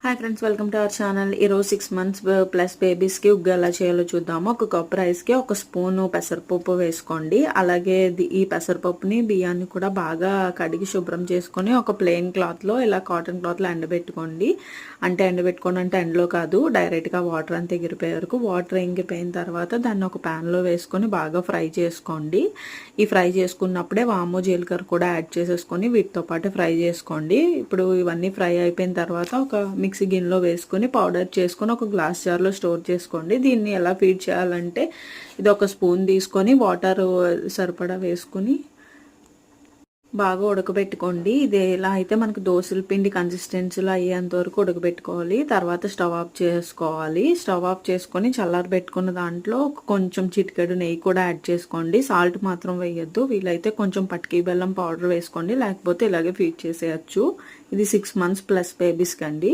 Hi friends, welcome to our channel. ఈరోజు 6 months plus బేబీస్కి ఉగ్గు ఎలా చేయాలో చూద్దాము. ఒక కప్ రైస్కి ఒక స్పూను పెసరపప్పు వేసుకోండి. అలాగే ఈ పెసరపప్పుని బియ్యాన్ని కూడా బాగా కడిగి శుభ్రం చేసుకొని ఒక ప్లెయిన్ క్లాత్లో ఇలా కాటన్ క్లాత్లో ఎండబెట్టుకోండి. అంటే ఎండలో కాదు, డైరెక్ట్గా వాటర్ అంతా ఎగిరిపోయే వరకు. వాటర్ ఎంగిపోయిన తర్వాత దాన్ని ఒక ప్యాన్లో వేసుకొని బాగా ఫ్రై చేసుకోండి. ఈ ఫ్రై చేసుకున్నప్పుడే వాము జీలకర్ర కూడా యాడ్ చేసేసుకొని వీటితో పాటు ఫ్రై చేసుకోండి. ఇప్పుడు ఇవన్నీ ఫ్రై అయిపోయిన తర్వాత ఒక మిక్సీ గిన్నెలో వేసుకొని పౌడర్ చేసుకొని ఒక గ్లాస్ జార్లో స్టోర్ చేసుకోండి. దీన్ని ఎలా ఫీడ్ చేయాలంటే ఇది ఒక స్పూన్ తీసుకొని వాటర్ సరిపడా వేసుకొని బాగా ఉడకబెట్టుకోండి. ఇది ఎలా అయితే మనకు దోశల పిండి కన్సిస్టెన్సీలో అయ్యేంత వరకు ఉడకబెట్టుకోవాలి. తర్వాత స్టవ్ ఆఫ్ చేసుకోవాలి. స్టవ్ ఆఫ్ చేసుకొని చల్లారబెట్టుకున్న దాంట్లో కొంచెం చిటికెడు నెయ్యి కూడా యాడ్ చేసుకోండి. సాల్ట్ మాత్రం వేయొద్దు. వీలైతే కొంచెం పటికి బెల్లం పౌడర్ వేసుకోండి, లేకపోతే ఇలాగే ఫీడ్ చేసేయచ్చు. ఇది 6 months ప్లస్ బేబీస్కి అండి.